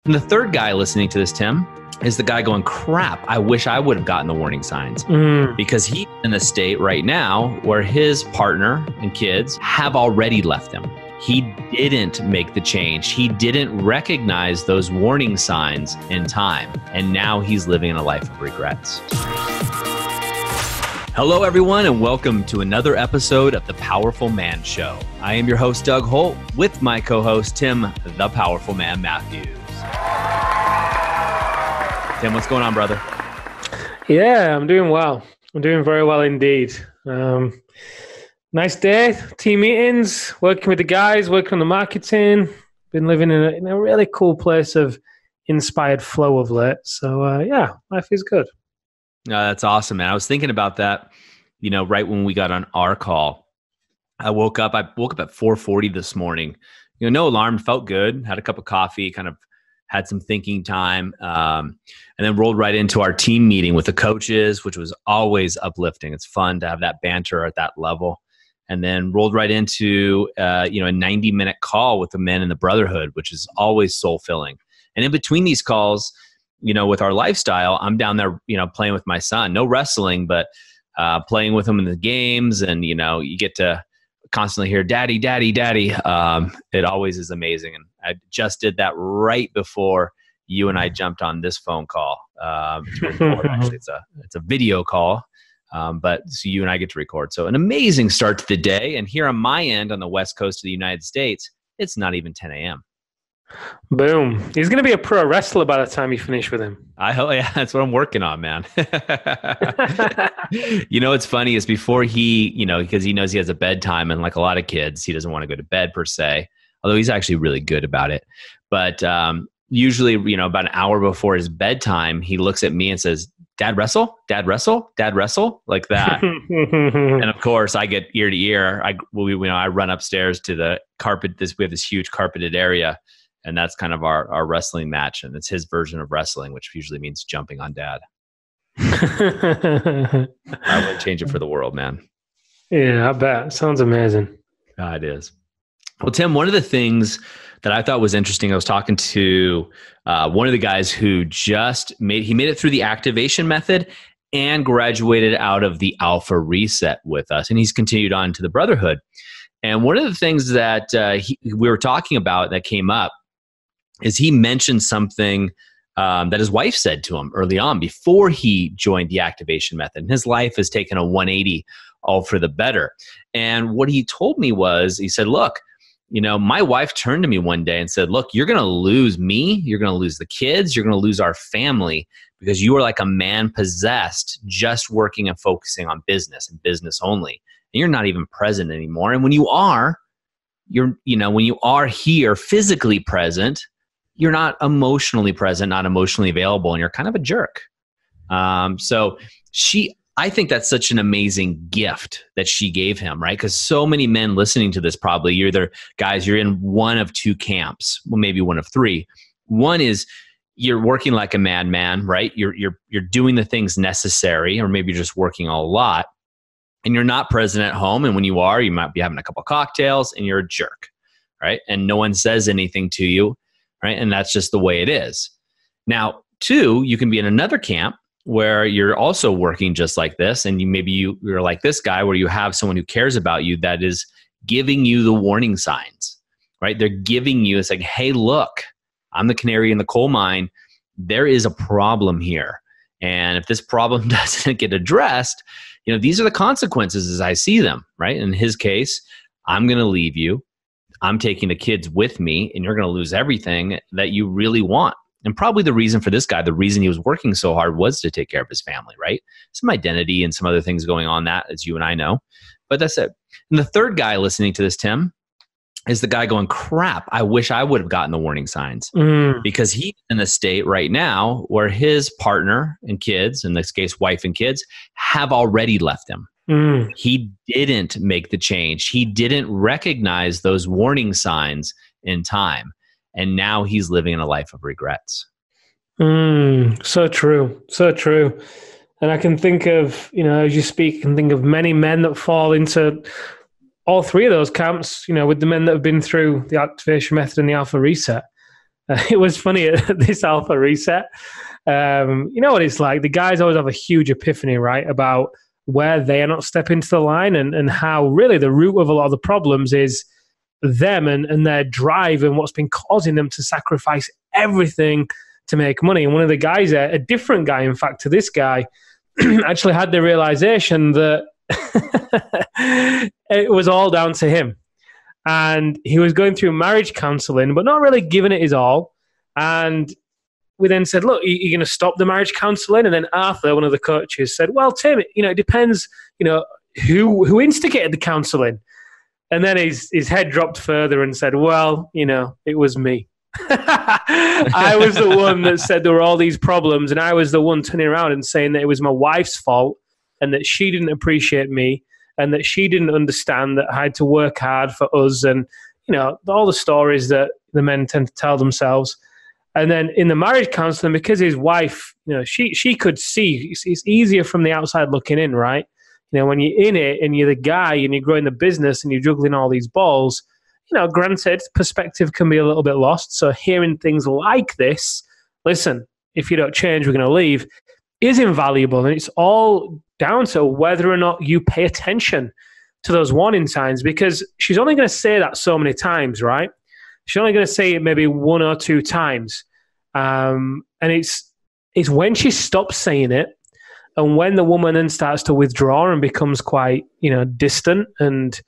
And the third guy listening to this, Tim, is the guy going, crap, I wish I would have gotten the warning signs. Because he's in a state right now where his partner and kids have already left him. He didn't make the change. He didn't recognize those warning signs in time. And now he's living in a life of regrets. Hello, everyone, and welcome to another episode of The Powerful Man Show. I am your host, Doug Holt, with my co-host, Tim, the Powerful Man Matthews. Tim, what's going on, brother? Yeah, I'm doing well. I'm doing very well indeed. Nice day, team meetings, working with the guys, working on the marketing. Been living in a really cool place of inspired flow of late. So yeah, life is good. That's awesome, man. I was thinking about that, right when we got on our call. I woke up at 4:40 this morning. No alarm, felt good, had a cup of coffee, kind of had some thinking time, and then rolled right into our team meeting with the coaches, which was always uplifting. It's fun to have that banter at that level. And then rolled right into a 90-minute call with the men in the brotherhood, which is always soul-filling. And in between these calls, with our lifestyle, I'm down there, playing with my son. No wrestling, but playing with him in the games. And, you get to constantly hear, daddy, daddy, daddy. It always is amazing. And I just did that right before you and I jumped on this phone call. It's recorded, actually. It's a video call. But so you and I get to record. So an amazing start to the day. And here on my end, on the West Coast of the United States, it's not even 10 a.m. Boom. He's going to be a pro wrestler by the time you finish with him. I hope, yeah, that's what I'm working on, man. What's funny is before he, because he knows he has a bedtime, and like a lot of kids, he doesn't want to go to bed per se, although he's actually really good about it. But usually, about an hour before his bedtime, he looks at me and says, Dad wrestle? Dad wrestle? Dad wrestle? Like that. And of course, I get ear to ear. I run upstairs to the carpet. We have this huge carpeted area. And that's kind of our wrestling match. And it's his version of wrestling, which usually means jumping on dad. I would change it for the world, man. Yeah, I bet. Sounds amazing. It is. Well, Tim, one of the things that I thought was interesting, I was talking to one of the guys who made it through the activation method and graduated out of the Alpha Reset with us. And he's continued on to the Brotherhood. And one of the things that we were talking about that came up is he mentioned something that his wife said to him early on before he joined the activation method. And his life has taken a 180 all for the better. And what he told me was, he said, look, my wife turned to me one day and said, look, you're going to lose me. You're going to lose the kids. You're going to lose our family because you are like a man possessed, just working and focusing on business and business only. And you're not even present anymore. And when you are, when you are here physically present, you're not emotionally present, not emotionally available, and you're kind of a jerk. I think that's such an amazing gift that she gave him, right? Because so many men listening to this, probably you're in one of two camps, well, maybe one of three. One is you're working like a madman, right? You're doing the things necessary, or maybe you're just working a lot, and you're not present at home. And when you are, you might be having a couple of cocktails, and you're a jerk, right? And no one says anything to you, right? And that's just the way it is. Now, two, you can be in another camp where you're also working just like this, and you're like this guy where you have someone who cares about you that is giving you the warning signs, right? They're giving you, it's like, hey, look, I'm the canary in the coal mine. There is a problem here. And if this problem doesn't get addressed, these are the consequences as I see them, right? In his case, I'm going to leave you. I'm taking the kids with me, and you're going to lose everything that you really want. And probably the reason for this guy, the reason he was working so hard was to take care of his family, right? Some identity and some other things going on that, as you and I know. But that's it. And the third guy listening to this, Tim, is the guy going, crap, I wish I would have gotten the warning signs. Because he's in a state right now where his partner and kids, in this case, wife and kids, have already left him. He didn't make the change. He didn't recognize those warning signs in time. And now he's living in a life of regrets. So true. So true. And I can think of, as you speak, I can think of many men that fall into all three of those camps, with the men that have been through the activation method and the Alpha Reset. It was funny at this alpha reset. You know what it's like? The guys always have a huge epiphany, right, about where they are not stepping to the line, and how really the root of a lot of the problems is them and their drive and what's been causing them to sacrifice everything to make money. And one of the guys, a different guy, in fact, to this guy, actually had the realization that it was all down to him. And he was going through marriage counseling, but not really giving it his all. And we then said, look, you're going to stop the marriage counseling? And then Arthur, one of the coaches, said, well, Tim, it depends, who instigated the counseling. And then his head dropped further and said, well, it was me. I was the one that said there were all these problems, and I was the one turning around and saying that it was my wife's fault and that she didn't appreciate me and that she didn't understand that I had to work hard for us, and all the stories that the men tend to tell themselves. And then in the marriage counseling, because his wife, she could see, it's easier from the outside looking in, right? When you're in it and you're the guy and you're growing the business and you're juggling all these balls, granted, perspective can be a little bit lost. So hearing things like this, listen, if you don't change, we're going to leave, is invaluable. And it's all down to whether or not you pay attention to those warning signs, because she's only going to say that so many times, right? She's only going to say it maybe one or two times. And it's when she stops saying it, and when the woman then starts to withdraw and becomes quite, distant, and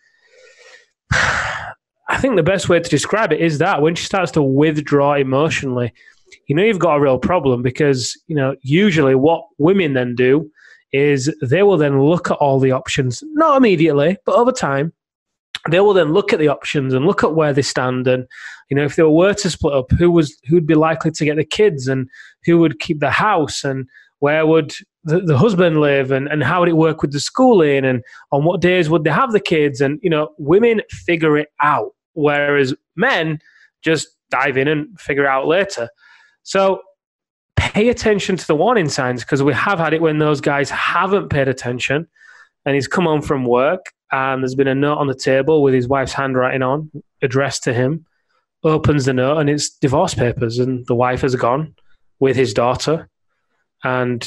I think the best way to describe it is that when she starts to withdraw emotionally, you've got a real problem, because, usually what women then do is they will then look at all the options, not immediately, but over time. They will then look at the options and look at where they stand, and if they were to split up, who'd be likely to get the kids, and who would keep the house, and where would the husband live, and how would it work with the schooling, and on what days would they have the kids, and women figure it out, whereas men just dive in and figure it out later. So pay attention to the warning signs, because we have had it when those guys haven't paid attention, and he's come home from work and there's been a note on the table with his wife's handwriting on, addressed to him, opens the note and it's divorce papers, and the wife has gone with his daughter, and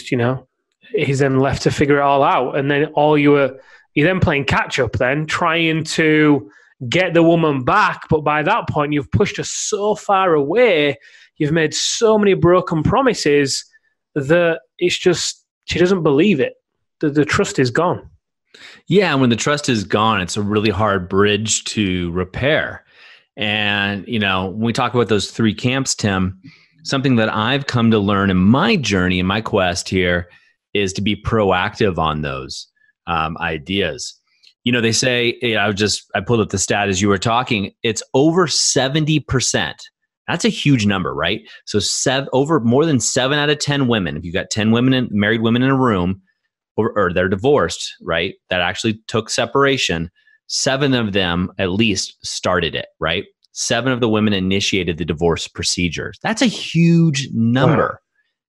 he's then left to figure it all out. And then you're then playing catch up, then trying to get the woman back, but by that point you've pushed her so far away, you've made so many broken promises that it's just, she doesn't believe it. The trust is gone. Yeah, and when the trust is gone, it's a really hard bridge to repair. And, when we talk about those three camps, Tim, something that I've come to learn in my journey, in my quest here, is to be proactive on those ideas. They say, I pulled up the stat as you were talking, it's over 70%. That's a huge number, right? So over more than 7 out of 10 women, if you've got 10 married women in a room, or they're divorced, right, that actually took separation, 7 of them at least started it, right? 7 of the women initiated the divorce procedures. That's a huge number. Wow.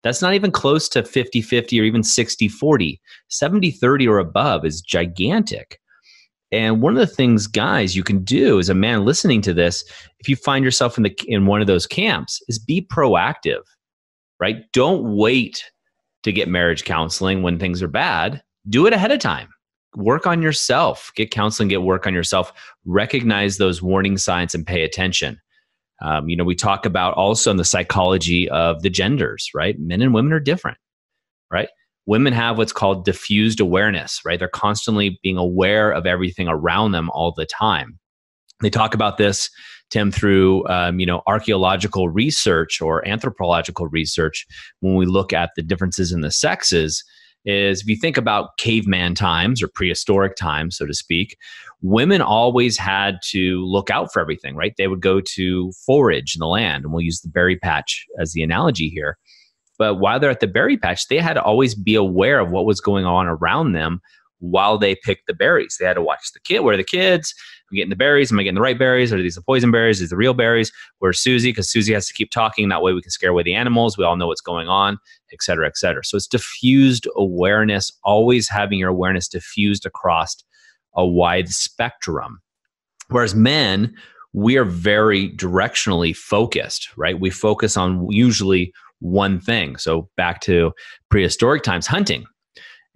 That's not even close to 50-50 or even 60-40. 70-30 or above is gigantic. And one of the things, guys, you can do as a man listening to this, if you find yourself in one of those camps, is be proactive, right? Don't wait to get marriage counseling when things are bad. Do it ahead of time. Work on yourself. Get counseling, get work on yourself. Recognize those warning signs and pay attention. We talk about also in the psychology of the genders, right? Men and women are different, right? Women have what's called diffused awareness, right? They're constantly being aware of everything around them all the time. They talk about this, Tim, through archaeological research or anthropological research. When we look at the differences in the sexes, is if you think about caveman times or prehistoric times, so to speak, women always had to look out for everything, right? They would go to forage in the land, and we'll use the berry patch as the analogy here. But while they're at the berry patch, they had to always be aware of what was going on around them while they picked the berries. They had to watch the kid. Where are the kids? I'm getting the berries. Am I getting the right berries? Are these the poison berries? Is the real berries? Where's Susie? Because Susie has to keep talking. That way we can scare away the animals. We all know what's going on, et cetera, et cetera. So it's diffused awareness, always having your awareness diffused across a wide spectrum. Whereas men, we are very directionally focused, right? We focus on usually one thing. So back to prehistoric times, hunting.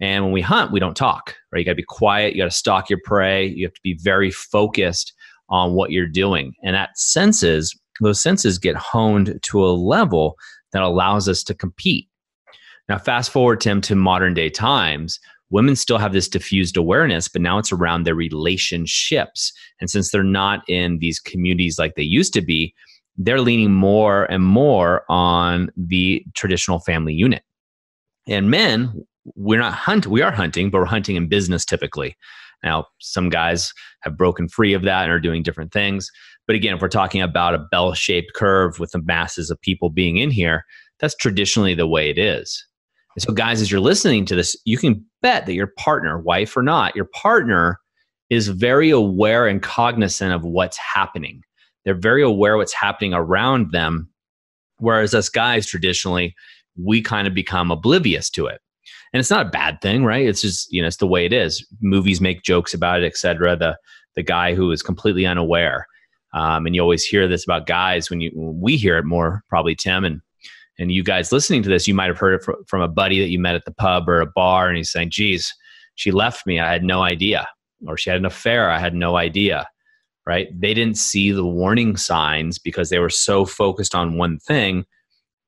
And when we hunt, we don't talk, right? You got to be quiet. You got to stalk your prey. You have to be very focused on what you're doing. And those senses get honed to a level that allows us to compete. Now, fast forward, Tim, to modern day times, women still have this diffused awareness, but now it's around their relationships. And since they're not in these communities like they used to be, they're leaning more and more on the traditional family unit. And men, we are hunting, but we're hunting in business typically. Now, some guys have broken free of that and are doing different things. But again, if we're talking about a bell-shaped curve with the masses of people being in here, that's traditionally the way it is. And so guys, as you're listening to this, you can bet that your partner, wife or not, your partner is very aware and cognizant of what's happening. They're very aware what's happening around them. Whereas us guys, traditionally, we kind of become oblivious to it. And it's not a bad thing, right? It's just, it's the way it is. Movies make jokes about it, et cetera. The guy who is completely unaware. And you always hear this about guys when we hear it more, probably, Tim, and you guys listening to this, you might have heard it from a buddy that you met at the pub or a bar, and he's saying, geez, she left me, I had no idea. Or she had an affair, I had no idea, right? They didn't see the warning signs because they were so focused on one thing,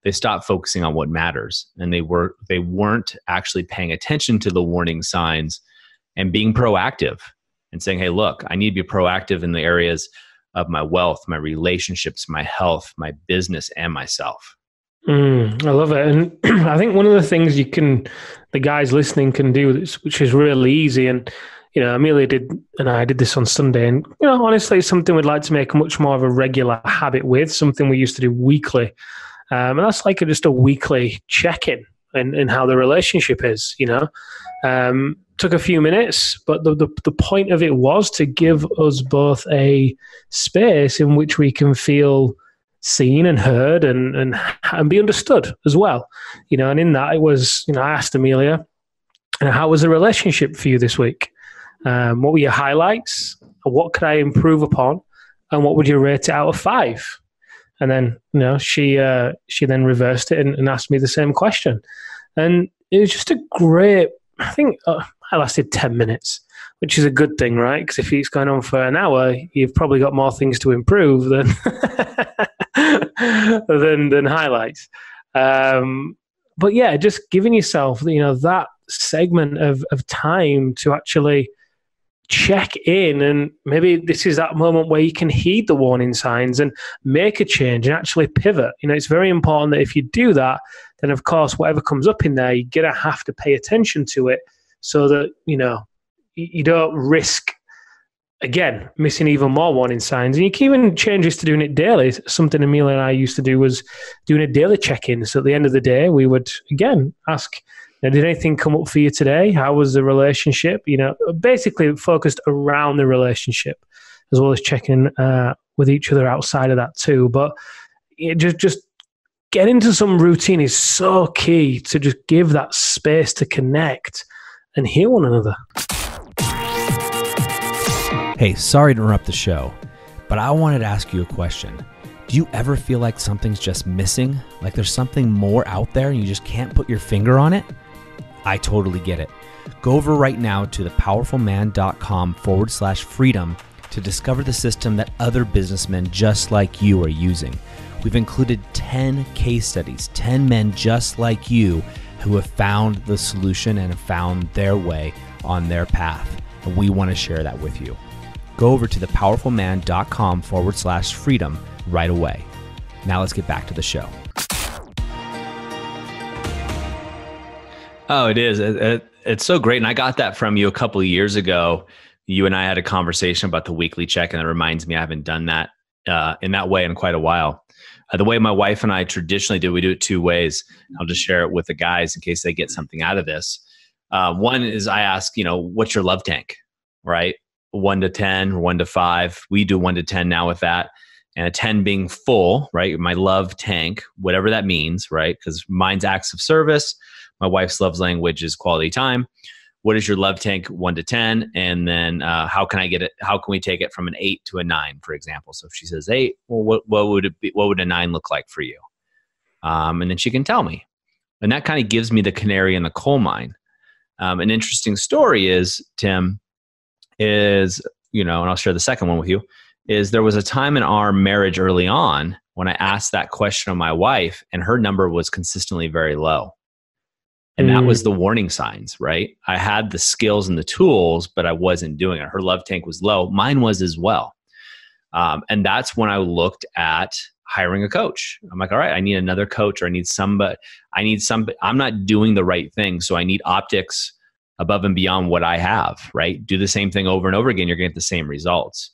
they stopped focusing on what matters. And they weren't actually paying attention to the warning signs and being proactive and saying, hey, look, I need to be proactive in the areas of my wealth, my relationships, my health, my business, and myself. I love it. And I think one of the things the guys listening can do, which is really easy. And, Amelia and I did this on Sunday. And, honestly, it's something we'd like to make much more of a regular habit with, something we used to do weekly. And that's like just a weekly check-in in how the relationship is, Took a few minutes, but the point of it was to give us both a space in which we can feel seen and heard and be understood as well. And in that it was, I asked Amelia, how was the relationship for you this week? What were your highlights? What could I improve upon? And what would you rate it out of 5? And then, she then reversed it and asked me the same question. And it was just a great, I think I lasted 10 minutes, which is a good thing, right? Because if it's going on for an hour, you've probably got more things to improve than than highlights. But yeah, just giving yourself, that segment of time to actually check in, and maybe this is that moment where you can heed the warning signs and make a change and actually pivot. It's very important that if you do that, then of course, whatever comes up in there, you're going to have to pay attention to it so that, you don't risk, again, missing even more warning signs. And you can even change this to doing it daily. Something Amelia and I used to do was doing a daily check-in. So at the end of the day, we would, again, ask, did anything come up for you today? How was the relationship? Basically focused around the relationship, as well as checking with each other outside of that too. But just get into some routine is so key to just give that space to connect and hear one another. Hey, sorry to interrupt the show, but I wanted to ask you a question. Do you ever feel like something's just missing? Like there's something more out there and you just can't put your finger on it? I totally get it. Go over right now to thepowerfulman.com/freedom to discover the system that other businessmen just like you are using. We've included 10 case studies, 10 men just like you who have found the solution and have found their way on their path. And we want to share that with you. Go over to thepowerfulman.com/freedom right away. Now let's get back to the show. Oh, it is. It's so great. And I got that from you a couple of years ago. You and I had a conversation about the weekly check, and it reminds me I haven't done that in that way in quite a while. The way my wife and I traditionally do, we do it 2 ways. I'll just share it with the guys in case they get something out of this. One is I ask, what's your love tank, right? 1 to 10 or 1 to 5. We do 1 to 10 now with that. And a 10 being full, right? My love tank, whatever that means, right? Because mine's acts of service. My wife's love language is quality time. what is your love tank 1 to 10? And then how can we take it from an 8 to a 9, for example? So if she says 8, well, what would it be? What would a 9 look like for you? And then she can tell me. And that kind of gives me the canary in the coal mine. An interesting story is, Tim, and I'll share the second one with you, is there was a time in our marriage early on when I asked that question of my wife, and her number was consistently very low. And that was the warning signs, right? I had the skills and the tools, but I wasn't doing it. Her love tank was low. Mine was as well. And that's when I looked at hiring a coach. I'm like, all right, I need another coach, or I need somebody. I'm not doing the right thing. So I need optics above and beyond what I have, right? Do the same thing over and over again. You're going to get the same results.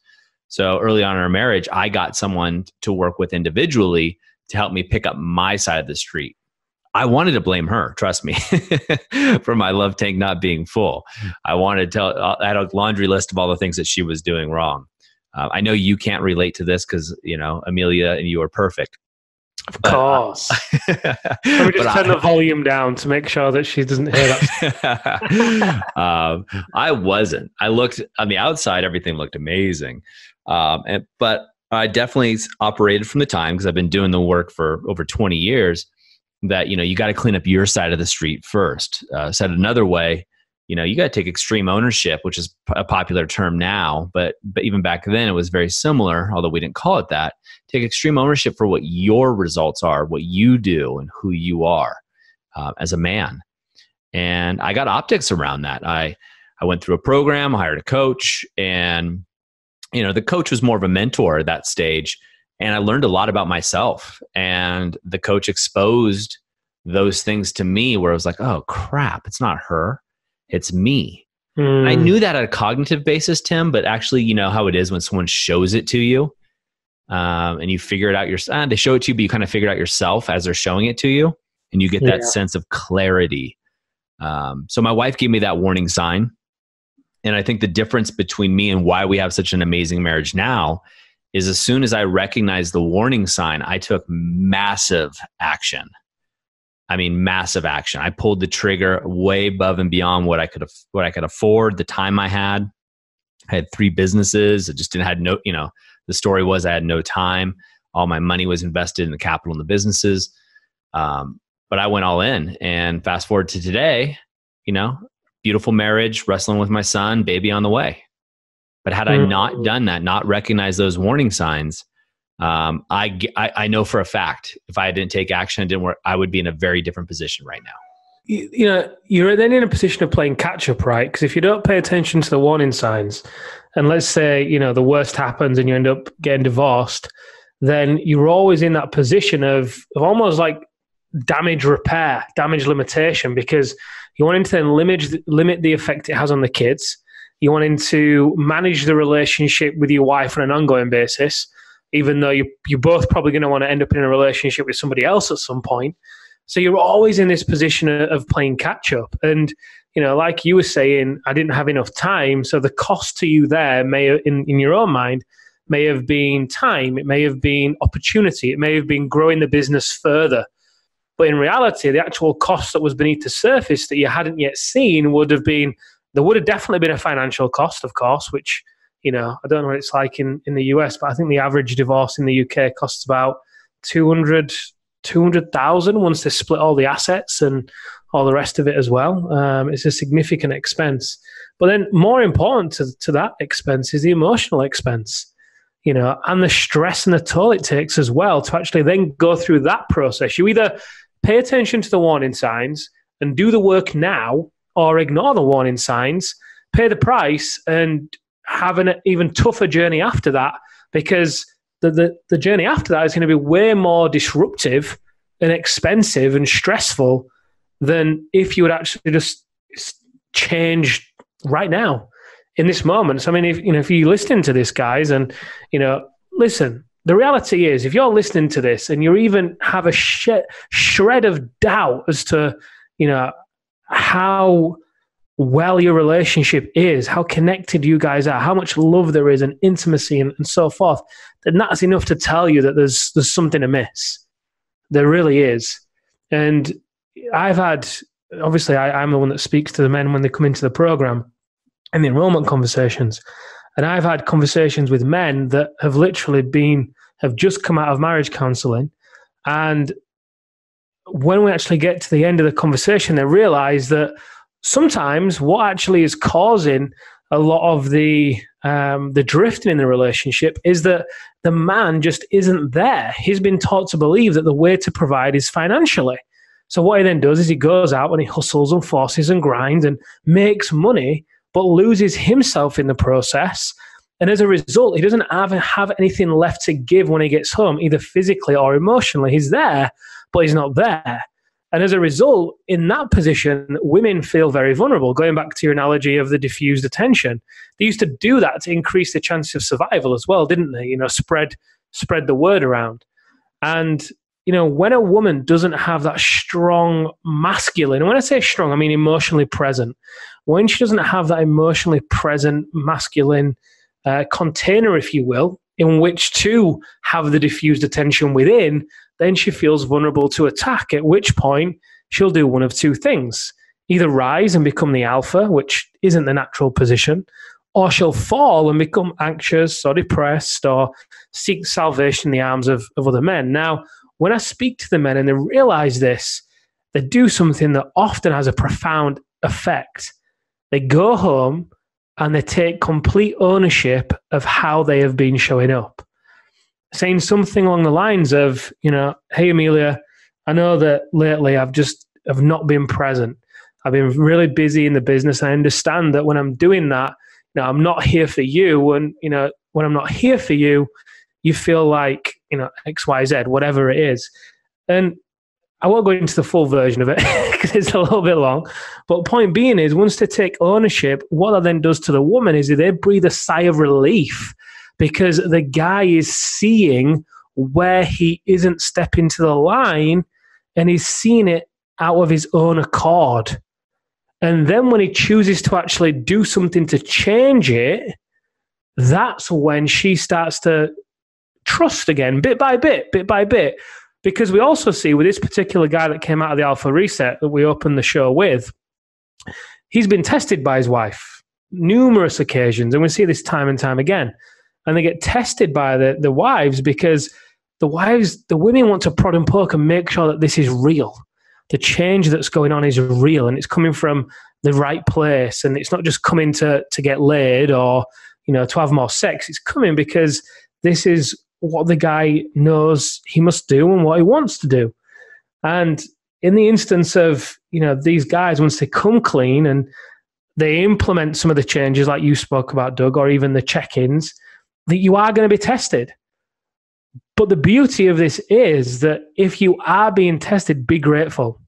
So early on in our marriage, I got someone to work with individually to help me pick up my side of the street. I wanted to blame her, trust me, for my love tank not being full. I had a laundry list of all the things that she was doing wrong. I know you can't relate to this because, Amelia and you are perfect. Of course. Let me just turn the volume down to make sure that she doesn't hear that. I wasn't. I looked on the outside, everything looked amazing. But I definitely operated from the time, because I've been doing the work for over 20 years, that, you got to clean up your side of the street first. Said another way, you got to take extreme ownership, which is a popular term now, but even back then it was very similar, although we didn't call it that. Take extreme ownership for what your results are, what you do, and who you are as a man. And I got optics around that. I went through a program, hired a coach, and the coach was more of a mentor at that stage. And I learned a lot about myself, and the coach exposed those things to me where I was like, oh crap, it's not her, it's me. I knew that at a cognitive basis, Tim, but actually, you know how it is when someone shows it to you, and you figure it out yourself. They show it to you, but you kind of figure it out yourself as they're showing it to you, and you get that sense of clarity. So my wife gave me that warning sign. And I think the difference between me and why we have such an amazing marriage now is, as soon as I recognized the warning sign, I took massive action. I mean, massive action. I pulled the trigger way above and beyond what I could afford, the time I had. I had 3 businesses. I just the story was I had no time. All my money was invested in the capital in the businesses. But I went all in, and fast forward to today, beautiful marriage, wrestling with my son, baby on the way. But had I not done that, not recognized those warning signs, I know for a fact, if I didn't take action, it didn't work, I would be in a very different position right now. You're then in a position of playing catch up, right? Because if you don't pay attention to the warning signs, and let's say, the worst happens and you end up getting divorced, then you're always in that position of almost like damage repair, damage limitation, because you want to then limit the effect it has on the kids. You wanting to manage the relationship with your wife on an ongoing basis, even though you're both probably going to want to end up in a relationship with somebody else at some point. So you're always in this position of playing catch up. And, like you were saying, I didn't have enough time. So the cost to you there in your own mind, may have been time. It may have been opportunity. It may have been growing the business further. But in reality, the actual cost that was beneath the surface that you hadn't yet seen there would have definitely been a financial cost, of course, which, I don't know what it's like in the US, but I think the average divorce in the UK costs about 200,000 once they split all the assets and all the rest of it as well. It's a significant expense. But then more important to that expense is the emotional expense, and the stress and the toll it takes as well to actually then go through that process. You either pay attention to the warning signs and do the work now, or ignore the warning signs, pay the price, and have an even tougher journey after that, because the journey after that is going to be way more disruptive and expensive and stressful than if you would actually just change right now in this moment. So, I mean, if you're listening to this, guys, and, listen, the reality is, if you're listening to this and you even have a shred of doubt as to, how well your relationship is, how connected you guys are, how much love there is and intimacy and so forth, then that's enough to tell you that there's something amiss. There really is. And I've had obviously I'm the one that speaks to the men when they come into the program and the enrollment conversations. And I've had conversations with men that have literally have just come out of marriage counseling. And when we actually get to the end of the conversation, they realize that sometimes what actually is causing a lot of the drifting in the relationship is that the man just isn't there. He's been taught to believe that the way to provide is financially. So what he then does is he goes out and he hustles and forces and grinds and makes money, but loses himself in the process. And as a result, he doesn't have anything left to give when he gets home, either physically or emotionally. He's there, but he's not there. And as a result, in that position, women feel very vulnerable. Going back to your analogy of the diffused attention, they used to do that to increase the chance of survival as well, didn't they? Spread the word around. And, when a woman doesn't have that strong masculine, and when I say strong, I mean emotionally present. When she doesn't have that emotionally present masculine container, if you will, in which to have the diffused attention within, then she feels vulnerable to attack, at which point she'll do one of two things. Either rise and become the alpha, which isn't the natural position, or she'll fall and become anxious or depressed or seek salvation in the arms of other men. Now, when I speak to the men and they realize this, they do something that often has a profound effect. They go home and they take complete ownership of how they have been showing up. Saying something along the lines of, hey, Amelia, I know that lately I've not been present. I've been really busy in the business. I understand that when I'm doing that, I'm not here for you. And, when I'm not here for you, you feel like, X, Y, Z, whatever it is. And I won't go into the full version of it because it's a little bit long. But point being is, once they take ownership, what that then does to the woman is they breathe a sigh of relief, because the guy is seeing where he isn't stepping to the line and he's seeing it out of his own accord. And then when he chooses to actually do something to change it, that's when she starts to trust again, bit by bit. Because we also see with this particular guy that came out of the Alpha Reset that we opened the show with, he's been tested by his wife numerous occasions. And we see this time and time again. And they get tested by the wives because the women want to prod and poke and make sure that this is real. The change that's going on is real and it's coming from the right place. And it's not just coming to get laid or, to have more sex. It's coming because this is what the guy knows he must do and what he wants to do. And in the instance of, these guys, once they come clean and they implement some of the changes like you spoke about, Doug, or even the check-ins, that you are going to be tested. But the beauty of this is that if you are being tested, be grateful,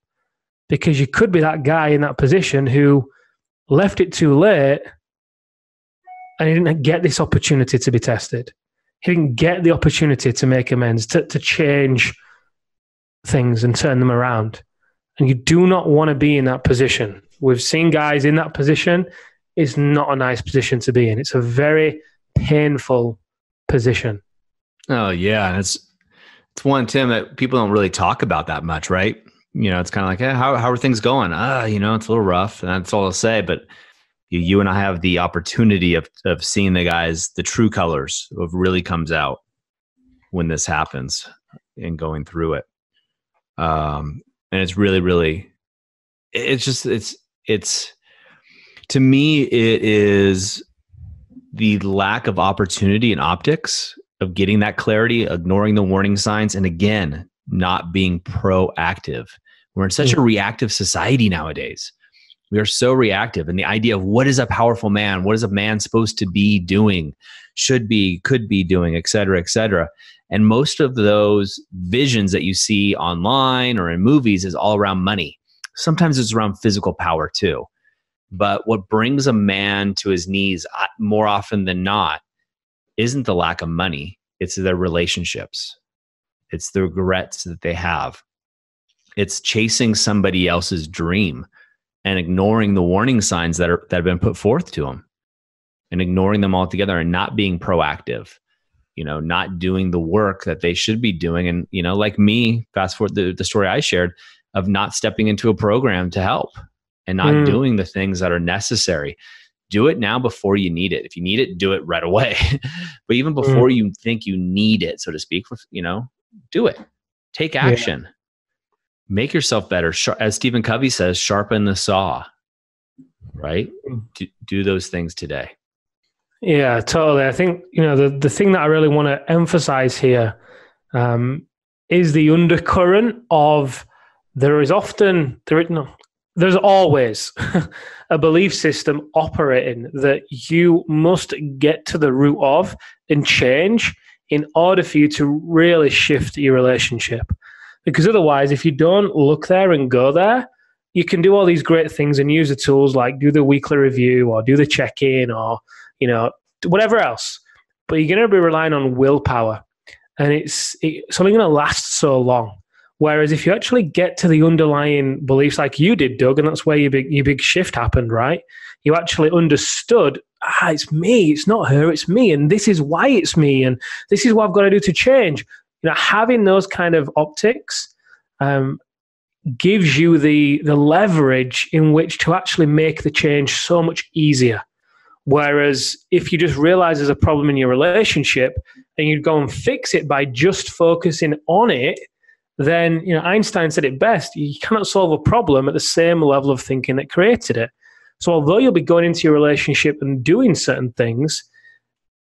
because you could be that guy in that position who left it too late and he didn't get this opportunity to be tested. He didn't get the opportunity to make amends, to change things and turn them around. And you do not want to be in that position. We've seen guys in that position. It's not a nice position to be in. It's a very painful position. Oh yeah, and it's one, Tim, that people don't really talk about that much, right? It's kind of like, how are things going? It's a little rough, and that's all I'll say. But you and I have the opportunity of seeing the true colors of really comes out when this happens and going through it. And it's really, really, it's to me, it is the lack of opportunity and optics of getting that clarity, ignoring the warning signs, and again, not being proactive. We're in such a reactive society nowadays. We are so reactive. And the idea of what is a powerful man? What is a man supposed to be doing, should be, could be doing, et cetera, et cetera. And most of those visions that you see online or in movies is all around money. Sometimes it's around physical power too. But what brings a man to his knees more often than not isn't the lack of money. It's their relationships. It's the regrets that they have. It's chasing somebody else's dream and ignoring the warning signs that have been put forth to them, and ignoring them altogether and not being proactive, not doing the work that they should be doing. And, like me, fast forward the story I shared, of not stepping into a program to help and not doing the things that are necessary. Do it now before you need it. If you need it, do it right away. But even before you think you need it, so to speak, do it. Take action. Yeah. Make yourself better. As Stephen Covey says, sharpen the saw, right? Do those things today. Yeah, totally. I think, the thing that I really want to emphasize here is the undercurrent of there's always a belief system operating that you must get to the root of and change in order for you to really shift your relationship. Because otherwise, if you don't look there and go there, you can do all these great things and use the tools like do the weekly review or do the check-in or, whatever else. But you're going to be relying on willpower. And it's only going to last so long. Whereas if you actually get to the underlying beliefs like you did, Doug, and that's where your big shift happened, right? You actually understood, it's me, it's not her, it's me. And this is why it's me. And this is what I've got to do to change. Having those kind of optics gives you the leverage in which to actually make the change so much easier. Whereas if you just realize there's a problem in your relationship and you go and fix it by just focusing on it, then Einstein said it best, you cannot solve a problem at the same level of thinking that created it. So although you'll be going into your relationship and doing certain things,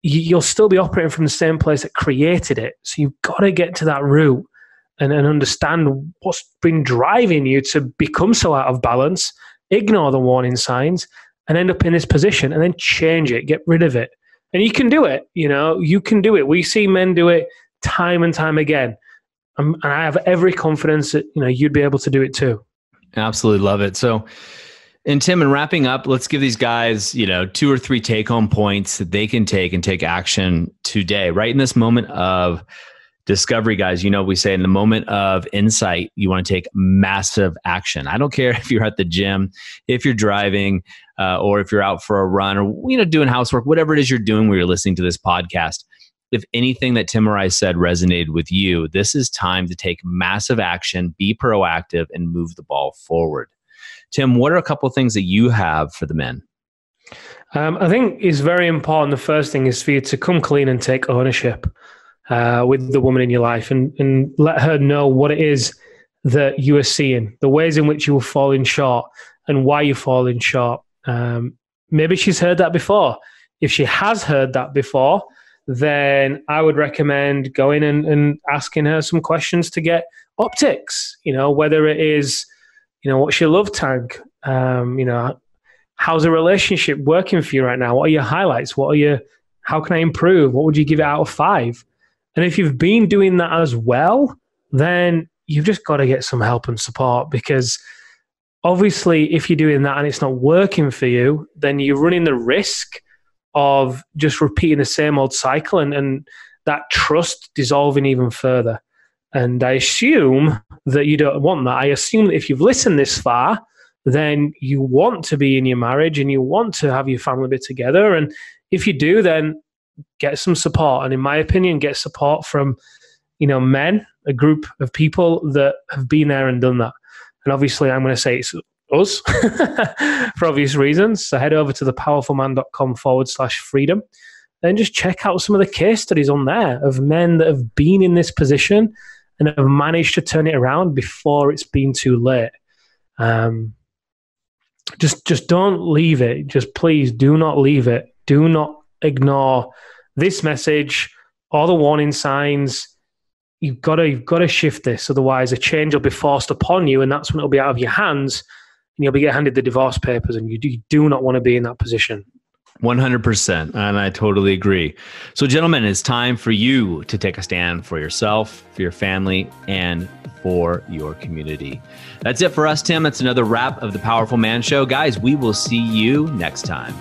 you'll still be operating from the same place that created it. So you've got to get to that root and understand what's been driving you to become so out of balance, ignore the warning signs, and end up in this position, and then change it, get rid of it. And you can do it. You can do it. We see men do it time and time again. And I have every confidence that you'd be able to do it too. Absolutely love it. So, and Tim, in wrapping up, let's give these guys, 2 or 3 take-home points that they can take and take action today, right in this moment of discovery, guys. We say in the moment of insight, you want to take massive action. I don't care if you're at the gym, if you're driving, or if you're out for a run, or doing housework, whatever it is you're doing where you're listening to this podcast. If anything that Tim or I said resonated with you, this is time to take massive action, be proactive, and move the ball forward. Tim, what are a couple of things that you have for the men? I think it's very important. The first thing is for you to come clean and take ownership with the woman in your life and let her know what it is that you are seeing, the ways in which you are falling short and why you're falling short. Maybe she's heard that before. If she has heard that before, then I would recommend going and asking her some questions to get optics, whether it is, what's your love tank? How's the relationship working for you right now? What are your highlights? How can I improve? What would you give it out of 5? And if you've been doing that as well, then you've just got to get some help and support, because obviously if you're doing that and it's not working for you, then you're running the risk of just repeating the same old cycle and that trust dissolving even further. And I assume that you don't want that. I assume that if you've listened this far, then you want to be in your marriage and you want to have your family bit together. And if you do, then get some support. And in my opinion, get support from, men, a group of people that have been there and done that. And obviously I'm going to say it's us for obvious reasons. So head over to thepowerfulman.com/freedom and just check out some of the case studies on there of men that have been in this position and have managed to turn it around before it's been too late. Just don't leave it. Just please do not leave it. Do not ignore this message or the warning signs. You've got to shift this. Otherwise, a change will be forced upon you, and that's when it'll be out of your hands, and you'll be handed the divorce papers, and you do not want to be in that position. 100%. And I totally agree. So, gentlemen, it's time for you to take a stand for yourself, for your family, and for your community. That's it for us, Tim. It's another wrap of the Powerful Man Show. Guys, we will see you next time.